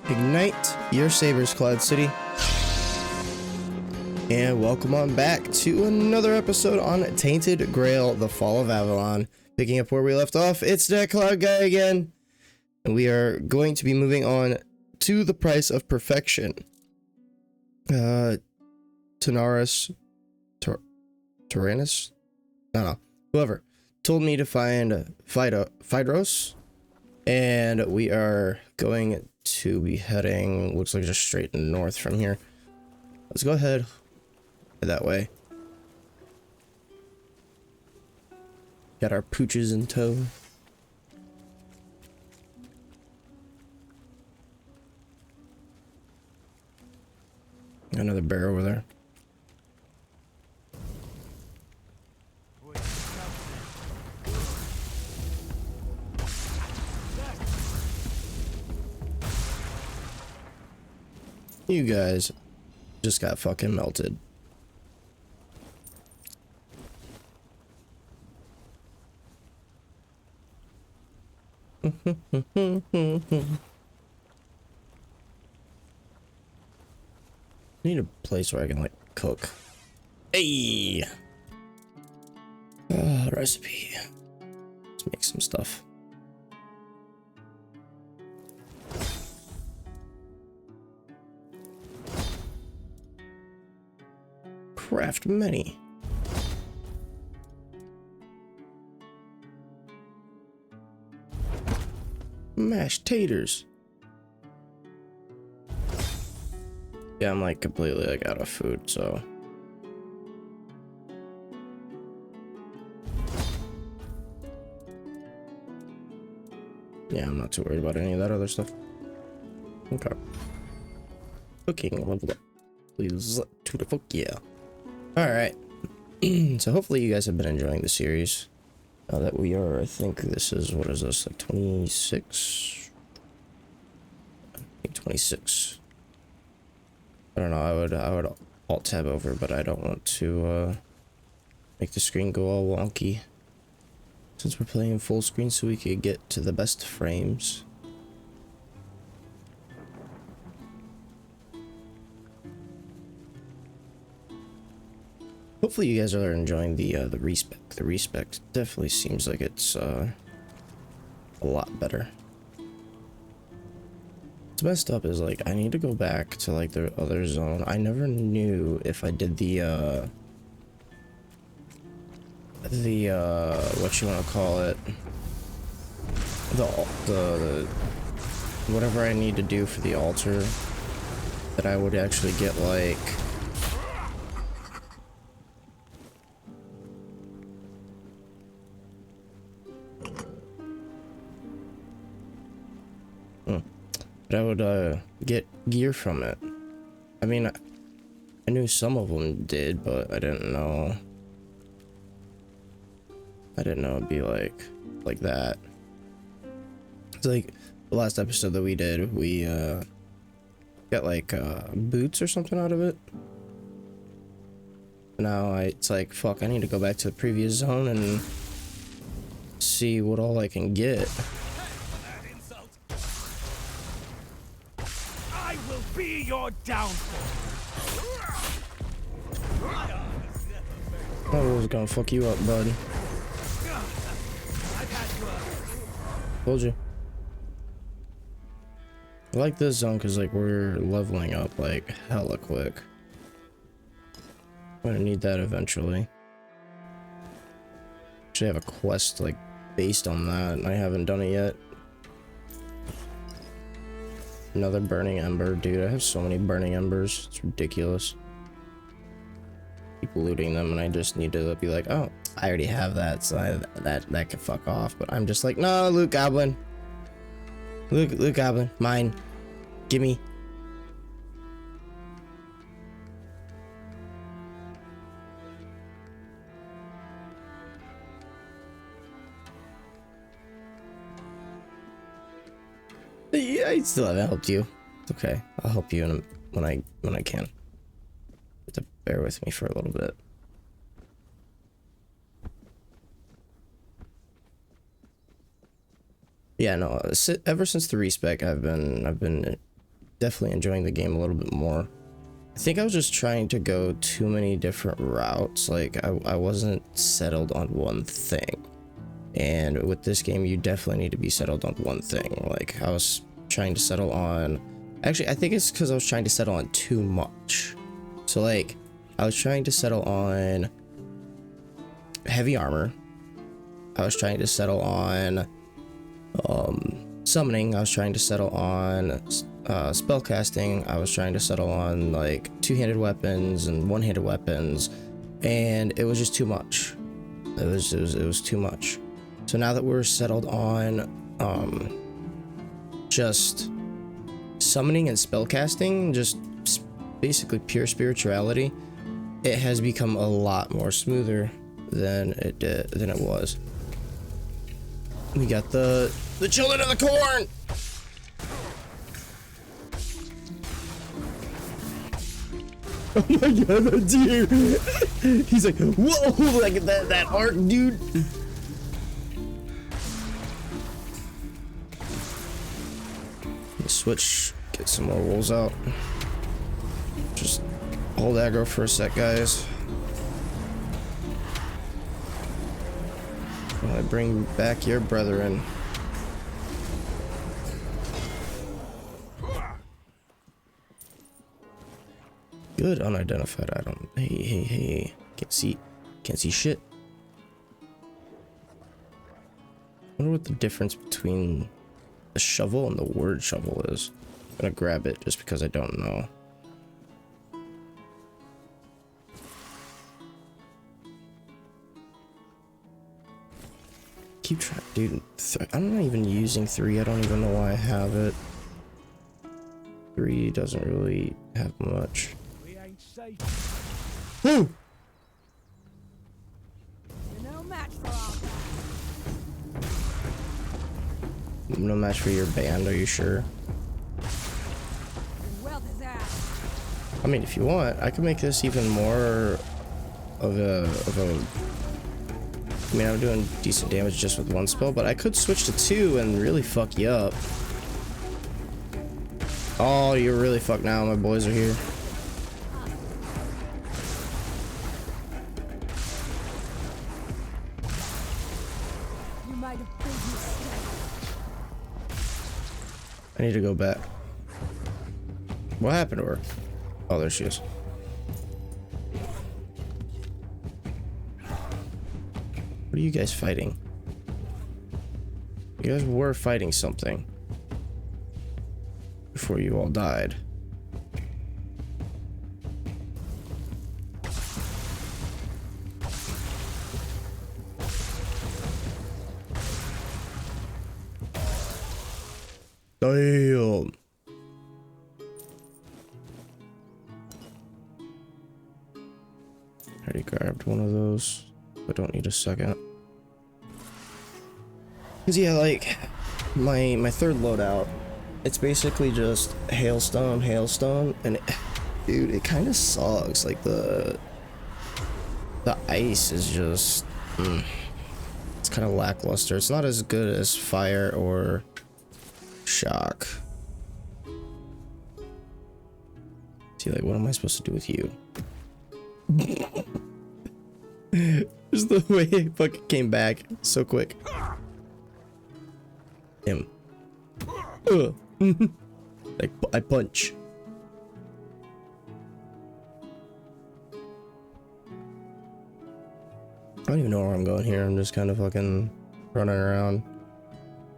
Ignite your sabers, Cloud City. And welcome on back to another episode on Tainted Grail, the Fall of Avalon. Picking up where we left off, it's that Cloud guy again. And we are going to be moving on to the price of perfection. Tyrannus? No, whoever told me to find Phaedros, and we are going to be heading, looks like just straight north from here. Let's go ahead that way. Got our pooches in tow. Got another bear over there. You guys just got fucking melted. Need a place where I can like cook. Hey, recipe. Let's make some stuff. Craft many. Mashed taters. Yeah, I'm like completely like out of food, so. Yeah, I'm not too worried about any of that other stuff. Okay. Cooking level up. Please to the fuck yeah. Alright. So hopefully you guys have been enjoying the series. Now that we are, I think this is, what is this, like 26? I think 26. I don't know, I would alt tab over, but I don't want to make the screen go all wonky. Since we're playing full screen so we could get to the best frames. Hopefully you guys are enjoying the respec. The respec definitely seems like it's a lot better. What's messed up is like I need to go back to like the other zone. I never knew if I did the what you want to call it, the whatever I need to do for the altar, that I would actually get like that I would get gear from it. I mean, I knew some of them did, but I didn't know it'd be like that. It's like the last episode that we did, we got like boots or something out of it. Now it's like, fuck, I need to go back to the previous zone and see what all I can get. I will be your downfall. I was gonna fuck you up, bud. Told you. I like this zone because like we're leveling up like hella quick. I'm gonna need that eventually. Actually have a quest like based on that and I haven't done it yet. Another burning ember, dude. I have so many burning embers, it's ridiculous. Keep looting them and I just need to be like, oh, I already have that, so that can fuck off. But I'm just like, no, Luke Goblin. Luke Goblin, mine. Gimme. Yeah, I still haven't helped you. It's okay. I'll help you when I can. You have to bear with me for a little bit. Yeah, no. Ever since the respec, I've been definitely enjoying the game a little bit more. I think I was just trying to go too many different routes. Like I wasn't settled on one thing. And with this game, you definitely need to be settled on one thing. Like I was trying to settle on, actually, I think it's because I was trying to settle on too much. So like I was trying to settle on heavy armor. I was trying to settle on summoning. I was trying to settle on spellcasting. I was trying to settle on like two-handed weapons and one-handed weapons, and it was just too much. It was too much. So now that we're settled on just summoning and spellcasting, just basically pure spirituality, it has become a lot more smoother than it was. We got the children of the corn. Oh my god, that deer! He's like, whoa, like that arc, dude. Switch, get some more rolls out. Just hold aggro for a sec, guys. While I bring back your brethren. Good unidentified item. Hey. Can't see shit. I wonder what the difference between the shovel and the word shovel is. I'm gonna grab it just because I don't know. Keep trying, dude. I'm not even using 3. I don't even know why I have it. 3 doesn't really have much. We ain't safe. Woo! You're no match for all that. No match for your band, are you sure? Well deserved. I mean, if you want, I could make this even more of a I mean, I'm doing decent damage just with one spell, but I could switch to 2 and really fuck you up. Oh, you're really fucked now. My boys are here. You might have played mistake. I need to go back. What happened to her? Oh, there she is. What are you guys fighting? You guys were fighting something before you all died. Damn. Already grabbed one of those. I don't need a second. Cause yeah, like my third loadout, it's basically just hailstone, and dude, it kind of sucks. Like the ice is just, it's kind of lackluster. It's not as good as fire or shock. See, like, what am I supposed to do with you? Just the way it fucking came back so quick. Him. Like, I punch. I don't even know where I'm going here. I'm just kind of fucking running around,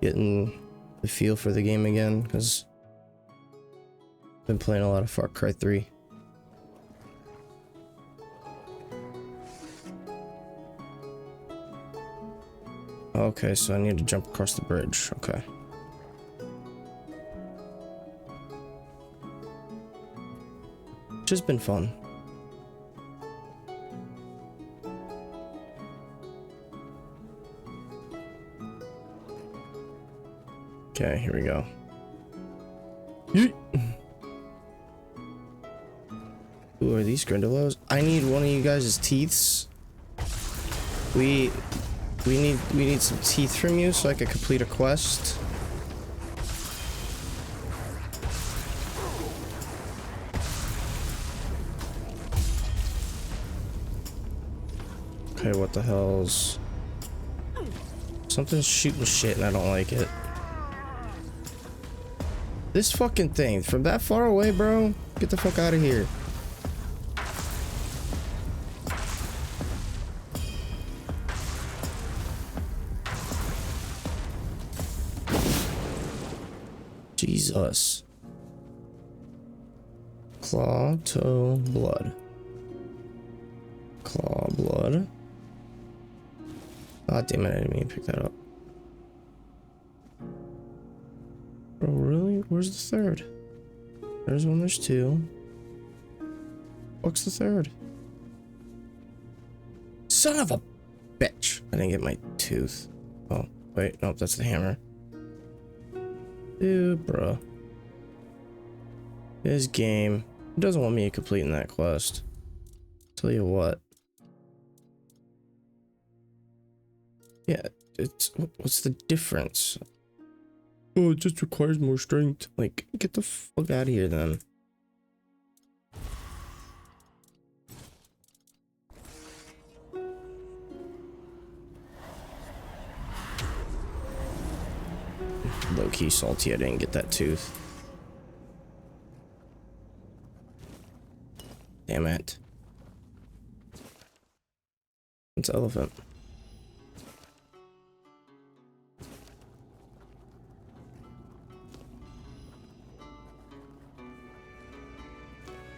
getting the feel for the game again, because I've been playing a lot of Far Cry 3. Okay, so I need to jump across the bridge. Okay. Which has been fun. Okay, here we go. Yeet. Who are these Grindylows? I need one of you guys' teeths. We need some teeth from you so I can complete a quest. Okay, what the hell's... Something's shooting shit and I don't like it. This fucking thing, from that far away, bro? Get the fuck out of here. Jesus. Claw, toe, blood. Claw, blood. God damn it, I didn't mean to pick that up. Bro, really? Where's the third? There's one, there's two. What's the third? Son of a bitch! I didn't get my tooth. Oh, wait, nope, that's the hammer. Dude, bro. This game doesn't want me completing that quest. Tell you what. Yeah, it's what's the difference? Oh, it just requires more strength. Like, get the fuck out of here then. Low-key salty I didn't get that tooth. Damn it. It's elephant.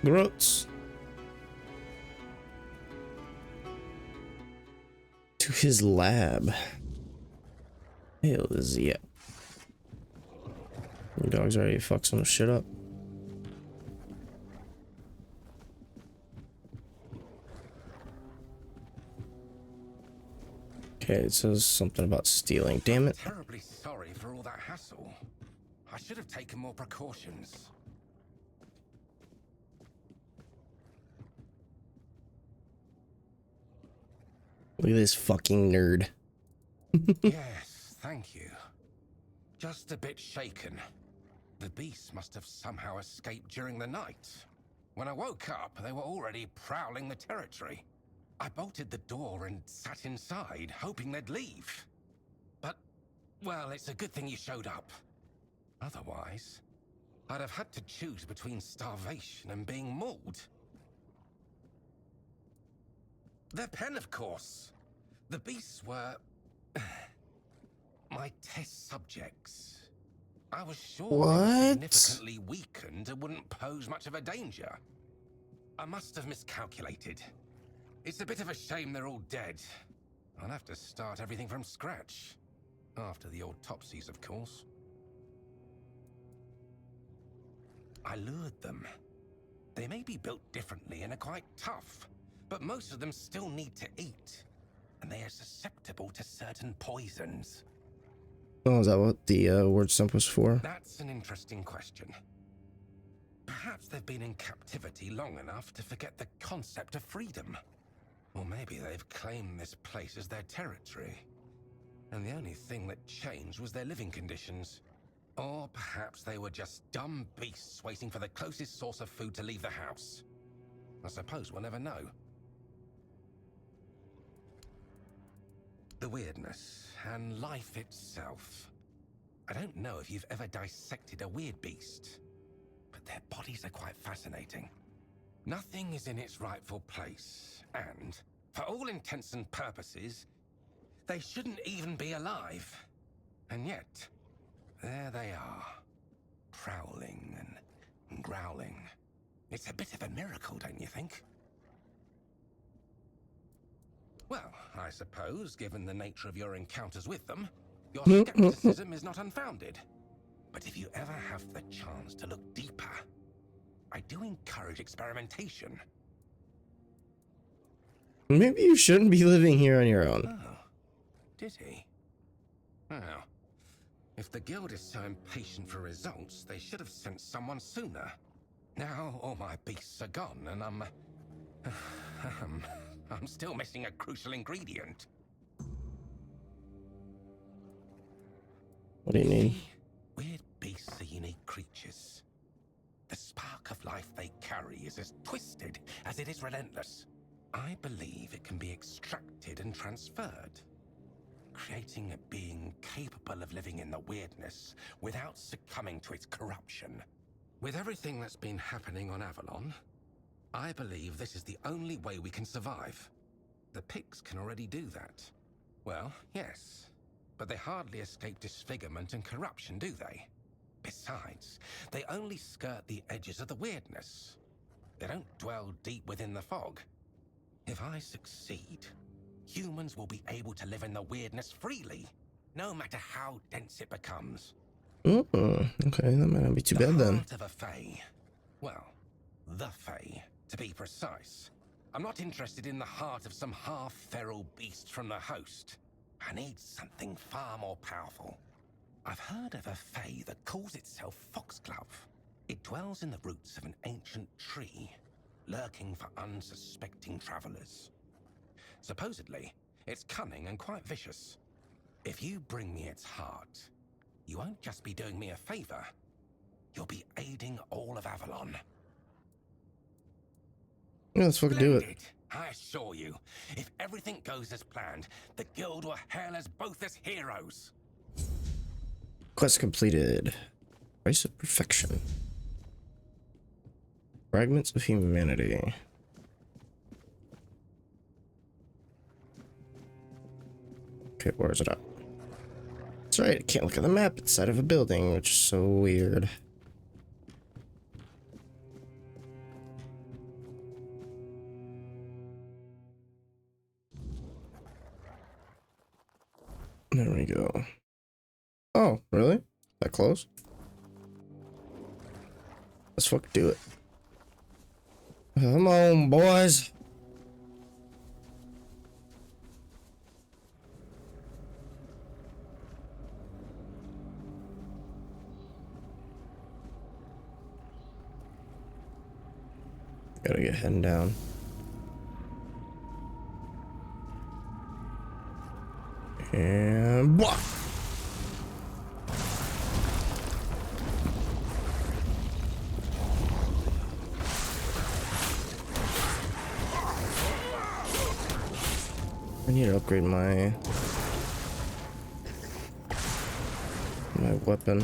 Groats. To his lab. Hell is yeah. Your dog's already fucked some shit up. Okay, it says something about stealing. Damn it. I'm terribly sorry for all that hassle. I should have taken more precautions. Look at this fucking nerd. Yes, thank you. Just a bit shaken. The beasts must have somehow escaped during the night. When I woke up, they were already prowling the territory. I bolted the door and sat inside, hoping they'd leave. But, well, it's a good thing you showed up. Otherwise, I'd have had to choose between starvation and being mauled. Their pen, of course. The beasts were... my test subjects. I was sure they were significantly weakened and wouldn't pose much of a danger. I must have miscalculated. It's a bit of a shame they're all dead. I'll have to start everything from scratch. After the autopsies, of course. I lured them. They may be built differently and are quite tough, but most of them still need to eat. And they are susceptible to certain poisons. Oh, is that what the word stump was for? That's an interesting question. Perhaps they've been in captivity long enough to forget the concept of freedom. Or maybe they've claimed this place as their territory. And the only thing that changed was their living conditions. Or perhaps they were just dumb beasts waiting for the closest source of food to leave the house. I suppose we'll never know. The weirdness and life itself. I don't know if you've ever dissected a weird beast, but their bodies are quite fascinating. Nothing is in its rightful place, and, for all intents and purposes, they shouldn't even be alive. And yet, there they are, prowling and growling. It's a bit of a miracle, don't you think? Well, I suppose, given the nature of your encounters with them, your skepticism is not unfounded. But if you ever have the chance to look deeper, I do encourage experimentation. Maybe you shouldn't be living here on your own. Oh, did he? Well, if the guild is so impatient for results, they should have sent someone sooner. Now all my beasts are gone, and I'm still missing a crucial ingredient. What do you need? Weird beasts are unique creatures. The spark of life they carry is as twisted as it is relentless. I believe it can be extracted and transferred, creating a being capable of living in the weirdness without succumbing to its corruption. With everything that's been happening on Avalon, I believe this is the only way we can survive. The pigs can already do that. Well, yes, but they hardly escape disfigurement and corruption, do they? Besides, they only skirt the edges of the weirdness. They don't dwell deep within the fog. If I succeed, humans will be able to live in the weirdness freely, no matter how dense it becomes. Okay, that might not be too bad The then. heart of a Fae. Well, the Fae, to be precise. I'm not interested in the heart of some half-feral beast from the host. I need something far more powerful. I've heard of a Fae that calls itself Foxglove. It dwells in the roots of an ancient tree, lurking for unsuspecting travelers. Supposedly, it's cunning and quite vicious. If you bring me its heart, you won't just be doing me a favor. You'll be aiding all of Avalon. Yeah, let's fucking do it. Splendid. I assure you, if everything goes as planned, the guild will hail us both as heroes. Quest completed. Price of perfection. Fragments of humanity. Okay, where is it at? That's right, I can't look at the map inside of a building, which is so weird. There we go. Oh, really? That close? Let's fucking do it. Come on, boys. Gotta get heading down. And blah. I need to upgrade my weapon.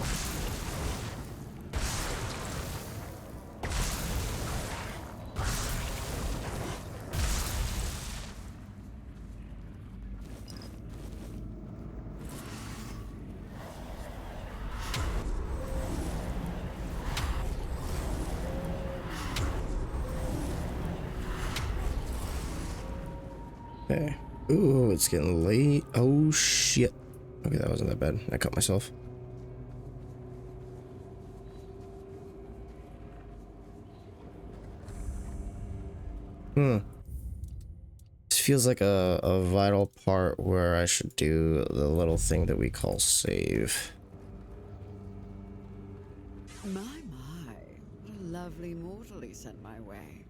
Okay. Ooh, it's getting late. Oh shit. Okay, that wasn't that bad. I cut myself. This feels like a vital part where I should do the little thing that we call save. My, what a lovely mortal he sent my way.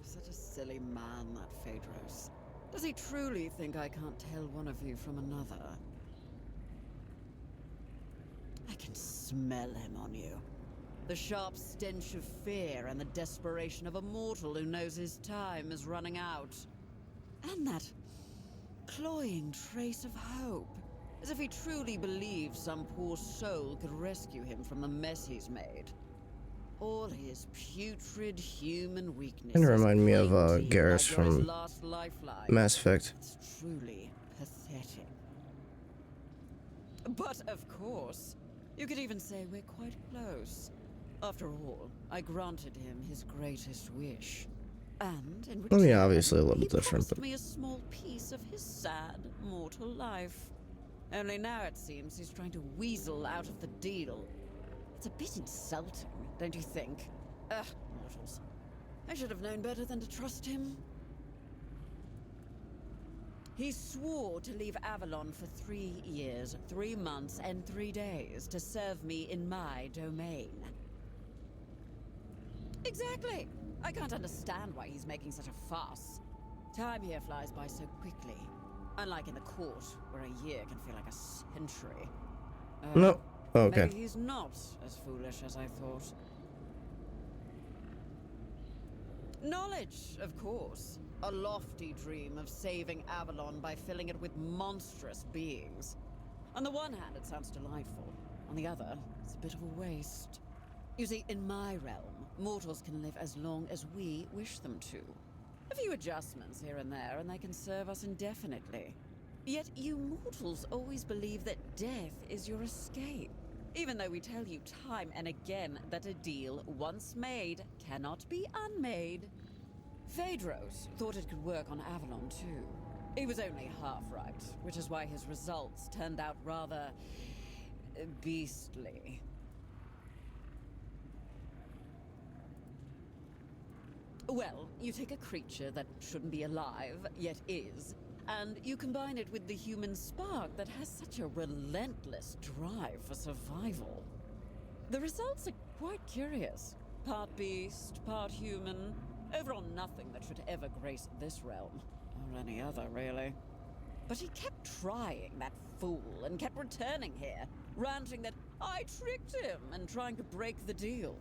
Such a silly man, that Phaedros. Does he truly think I can't tell one of you from another? I can smell him on you. The sharp stench of fear and the desperation of a mortal who knows his time is running out. And that cloying trace of hope, as if he truly believed some poor soul could rescue him from the mess he's made. All his putrid human weaknesses. Kind of remind me of Garrus like from last lifeline. Mass Effect. It's truly pathetic. But of course, you could even say we're quite close. After all, I granted him his greatest wish. And in return, yeah, obviously a little bit different, but but me a small piece of his sad mortal life. Only now it seems he's trying to weasel out of the deal. It's a bit insulting, don't you think? Mortals. I should have known better than to trust him. He swore to leave Avalon for 3 years, 3 months, and 3 days to serve me in my domain. Exactly! I can't understand why he's making such a fuss. Time here flies by so quickly. Unlike in the court, where a year can feel like a century. no. Oh, okay. Maybe he's not as foolish as I thought. Knowledge, of course. A lofty dream of saving Avalon by filling it with monstrous beings. On the one hand, it sounds delightful. On the other, it's a bit of a waste. You see, in my realm, mortals can live as long as we wish them to. A few adjustments here and there, and they can serve us indefinitely. Yet you mortals always believe that death is your escape. Even though we tell you time and again that a deal once made cannot be unmade. Phaedros thought it could work on Avalon too. He was only half right, which is why his results turned out rather beastly. Well, you take a creature that shouldn't be alive, yet is, and you combine it with the human spark that has such a relentless drive for survival. The results are quite curious. Part beast, part human. Overall nothing that should ever grace this realm. Or any other, really. But he kept trying, that fool, and kept returning here, ranting that I tricked him and trying to break the deal.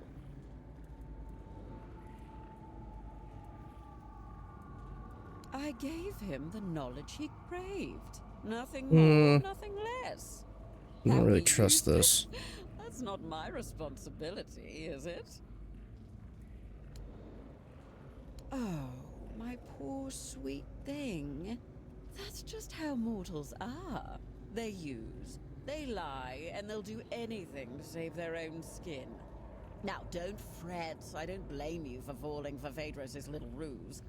I gave him the knowledge he craved. Nothing more, nothing less. I don't How really he trust used this. it, that's not my responsibility, is it? Oh, my poor sweet thing. That's just how mortals are. They use, they lie, and they'll do anything to save their own skin. Now, don't fret. I don't blame you for falling for Phaedros' little ruse.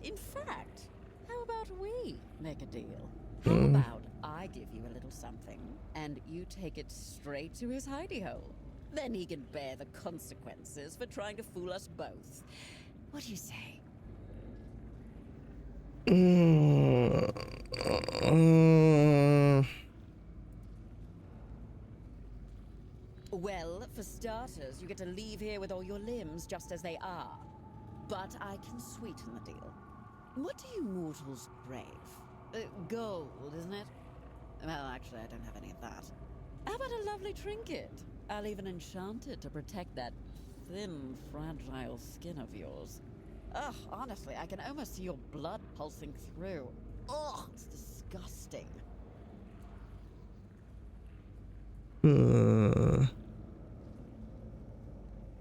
In fact, how about we make a deal? How about I give you a little something, and you take it straight to his hidey hole? Then he can bear the consequences for trying to fool us both. What do you say? Well, for starters, you get to leave here with all your limbs just as they are. But I can sweeten the deal. What do you mortals crave? Gold, isn't it? Well, actually, I don't have any of that. How about a lovely trinket? I'll even enchant it to protect that thin, fragile skin of yours. Ugh, honestly, I can almost see your blood pulsing through. Ugh, it's disgusting. Let's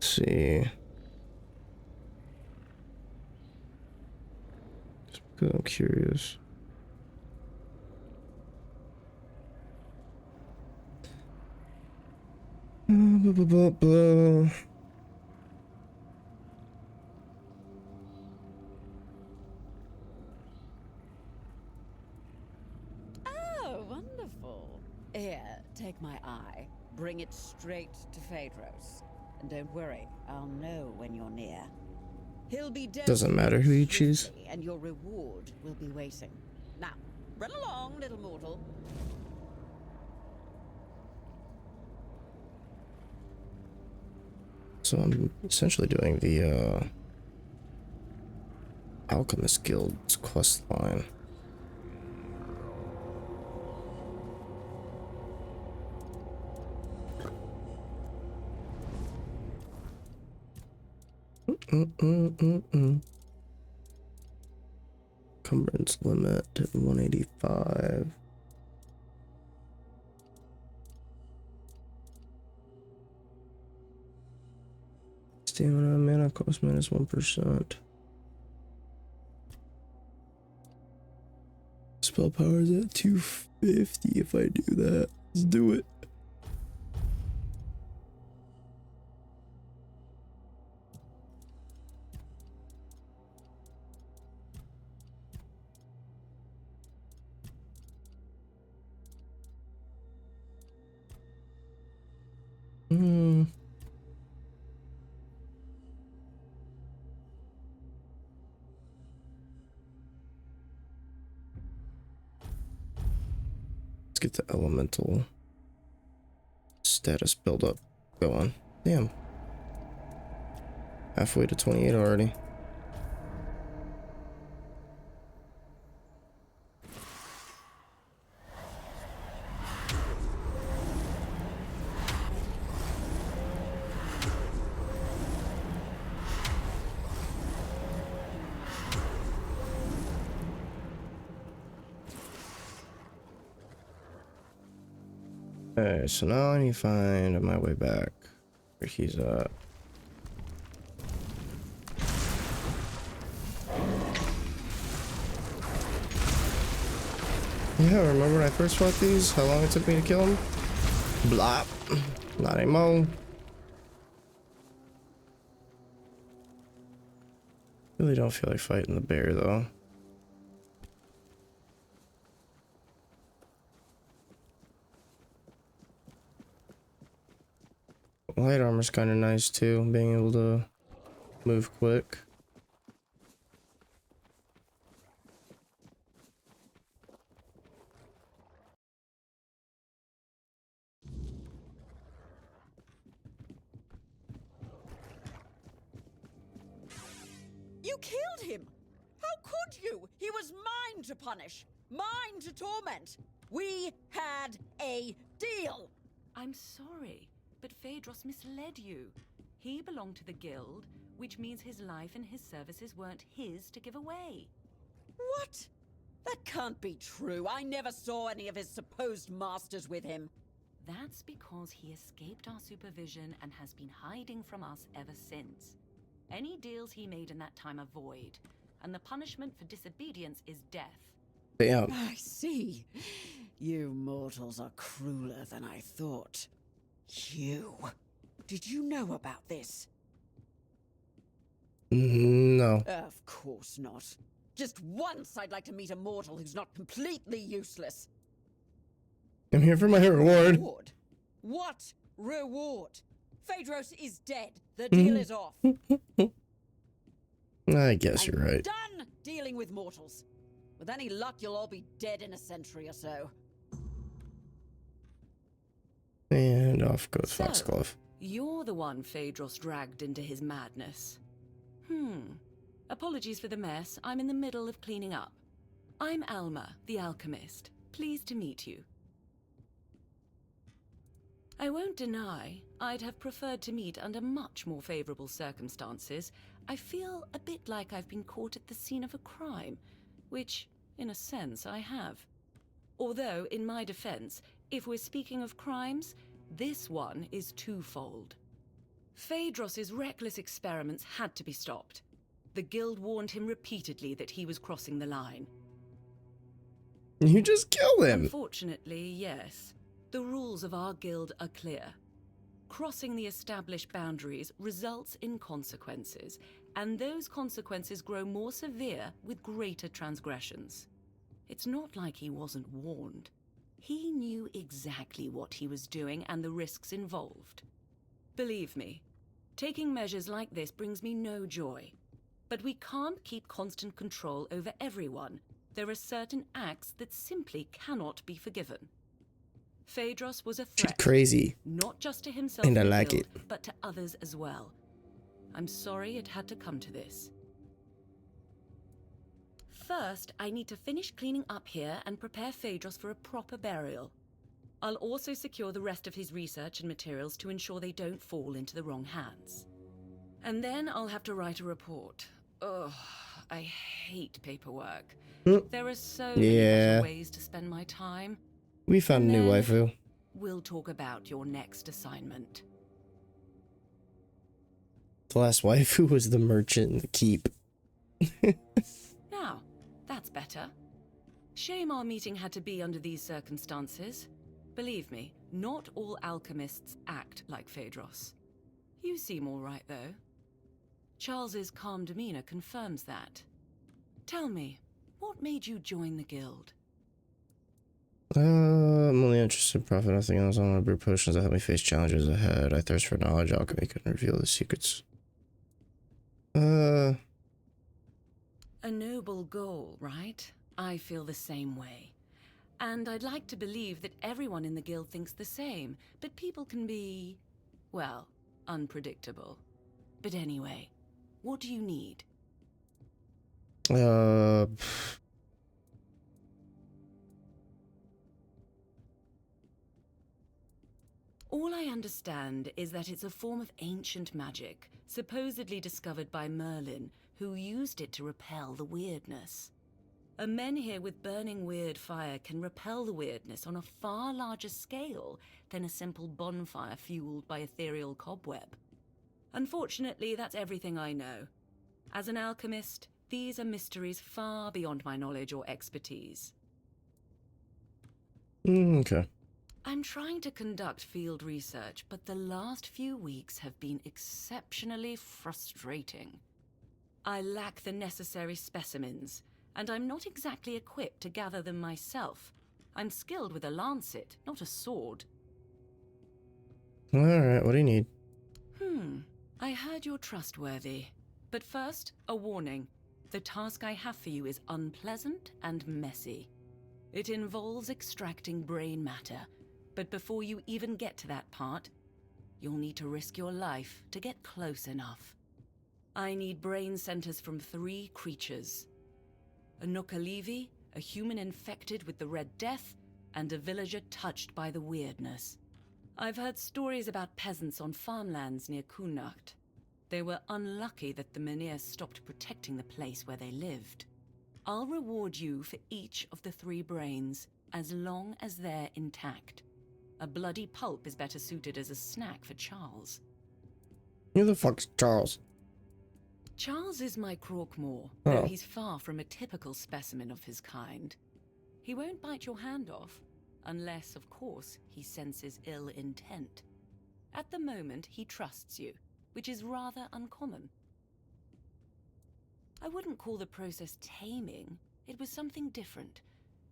see. Just because I'm curious. Blah, blah, blah, blah. Oh, wonderful. Here, take my eye. Bring it straight to Phaedros. And don't worry, I'll know when you're near. He'll be dead. Doesn't matter who you choose. And your reward will be waiting. Now, run along, little mortal. So I'm essentially doing the Alchemist Guild's quest line. Encumbrance limit 185. Stamina mana cost minus 1%. Spell power is at 250 if I do that. Let's do it. Let's get the elemental status build up going. Damn. Halfway to 28 already. Alright, so now I need to find my way back where he's at. Yeah, remember when I first fought these? How long it took me to kill him? Blah. Not anymore. Really don't feel like fighting the bear though. Light armor's kind of nice too, being able to move quick. You killed him! How could you? He was mine to punish, mine to torment. We had a deal. I'm sorry, but Phaedros misled you. He belonged to the guild, which means his life and his services weren't his to give away. What? That can't be true. I never saw any of his supposed masters with him. That's because he escaped our supervision and has been hiding from us ever since. Any deals he made in that time are void, and the punishment for disobedience is death. Damn. I see. You mortals are crueler than I thought. You. Did you know about this? No. Of course not. Just once I'd like to meet a mortal who's not completely useless. I'm here for my reward. Reward? What reward? Phaedros is dead. The deal is off. I guess I'm you're right. done dealing with mortals. With any luck, you'll all be dead in a century or so. And off goes So, Foxglove. you're the one Phaedros dragged into his madness. Apologies for the mess. I'm in the middle of cleaning up. I'm Alma, the alchemist. Pleased to meet you. I won't deny, I'd have preferred to meet under much more favorable circumstances. I feel a bit like I've been caught at the scene of a crime, which, in a sense, I have. Although, in my defense, if we're speaking of crimes, this one is twofold. Phaedros's reckless experiments had to be stopped. The guild warned him repeatedly that he was crossing the line. You just killed him. Unfortunately, yes. The rules of our guild are clear. Crossing the established boundaries results in consequences, and those consequences grow more severe with greater transgressions. It's not like he wasn't warned. He knew exactly what he was doing and the risks involved. Believe me, taking measures like this brings me no joy. But we can't keep constant control over everyone. There are certain acts that simply cannot be forgiven. Phaedros was a She's threat, crazy. not just to himself And I the like guild, it. but to others as well. I'm sorry it had to come to this. First, I need to finish cleaning up here and prepare Phaedros for a proper burial. I'll also secure the rest of his research and materials to ensure they don't fall into the wrong hands. And then I'll have to write a report. Ugh, I hate paperwork. There are so many better ways to spend my time. We found a new Then waifu. We'll talk about your next assignment. The last waifu was the merchant in the keep. Now, that's better. Shame our meeting had to be under these circumstances. Believe me, not all alchemists act like Phaedros. You seem all right, though. Charles's calm demeanor confirms that. Tell me, what made you join the guild? I'm only interested in profit, nothing else. I want to brew potions that help me face challenges ahead. I thirst for knowledge, alchemy can reveal the secrets. A noble goal, right? I feel the same way. And I'd like to believe that everyone in the guild thinks the same, but people can be, well, unpredictable. But anyway, what do you need? All I understand is that it's a form of ancient magic, supposedly discovered by Merlin, who used it to repel the weirdness. A menhir with burning weird fire can repel the weirdness on a far larger scale than a simple bonfire fueled by ethereal cobweb. Unfortunately, that's everything I know. As an alchemist, these are mysteries far beyond my knowledge or expertise. Okay. I'm trying to conduct field research, but the last few weeks have been exceptionally frustrating. I lack the necessary specimens, and I'm not exactly equipped to gather them myself. I'm skilled with a lancet, not a sword. Alright, what do you need? I heard you're trustworthy. But first, a warning. The task I have for you is unpleasant and messy. It involves extracting brain matter, but before you even get to that part, you'll need to risk your life to get close enough. I need brain centers from 3 creatures. A Nokalivi, a human infected with the Red Death, and a villager touched by the weirdness. I've heard stories about peasants on farmlands near Kunacht. They were unlucky that the menhirs stopped protecting the place where they lived. I'll reward you for each of the 3 brains, as long as they're intact. A bloody pulp is better suited as a snack for Charles. Who the fuck's Charles? Charles is my Croakmore, Oh. though he's far from a typical specimen of his kind. He won't bite your hand off, unless, of course, he senses ill intent. At the moment, he trusts you, which is rather uncommon. I wouldn't call the process taming. It was something different.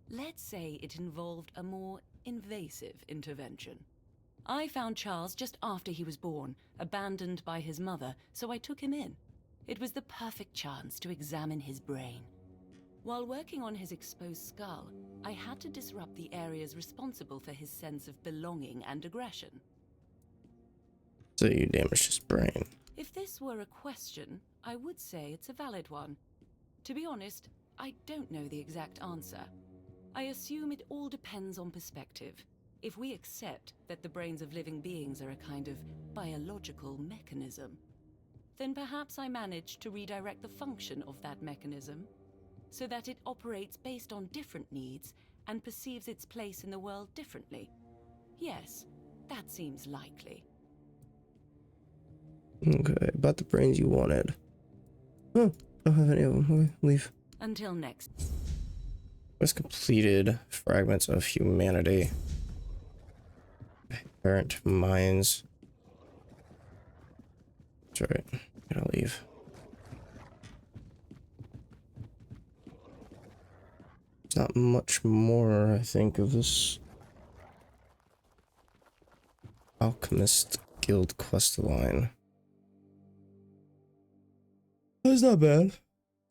Let's say it involved a more invasive intervention. I found Charles just after he was born, abandoned by his mother, so I took him in. It was the perfect chance to examine his brain. While working on his exposed skull, I had to disrupt the areas responsible for his sense of belonging and aggression. So you damaged his brain. If this were a question, I would say it's a valid one. To be honest, I don't know the exact answer. I assume it all depends on perspective. If we accept that the brains of living beings are a kind of biological mechanism, then perhaps I managed to redirect the function of that mechanism so that it operates based on different needs and perceives its place in the world differently. Yes, that seems likely. Okay, about the brains you wanted. Oh, don't have any of them. Okay, leave. Until next. Quest completed. Fragments of humanity. Parent minds. That's right. Gotta leave. There's not much more, I think, of this Alchemist Guild quest line. That's not bad.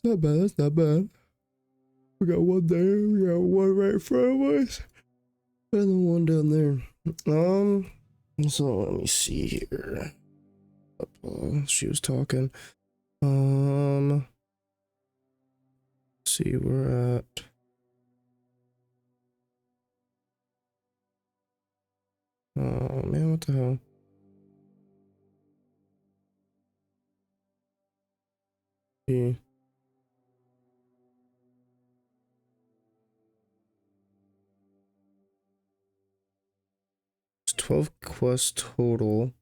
Not bad. That's not bad. We got one there. We got one right in front of us. And then one down there. So let me see here. She was talking. See, we're at. Oh man, what the hell? Yeah. It's 12 quests total.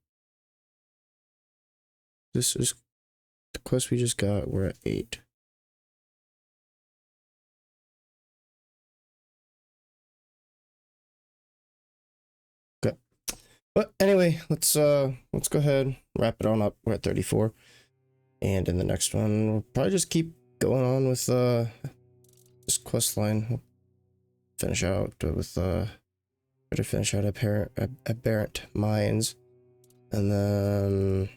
This is the quest we just got. We're at 8. Okay. But anyway, let's go ahead, wrap it on up. We're at 34. And in the next one, we'll probably just keep going on with this quest line. We'll finish out with try to finish out Aberrant Minds. And then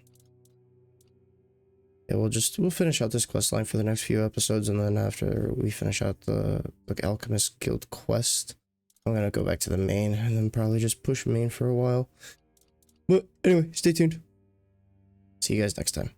yeah, we'll finish out this quest line for the next few episodes, and then after we finish out the Alchemist Guild quest, I'm gonna go back to the main and then probably just push main for a while. But anyway, stay tuned. See you guys next time.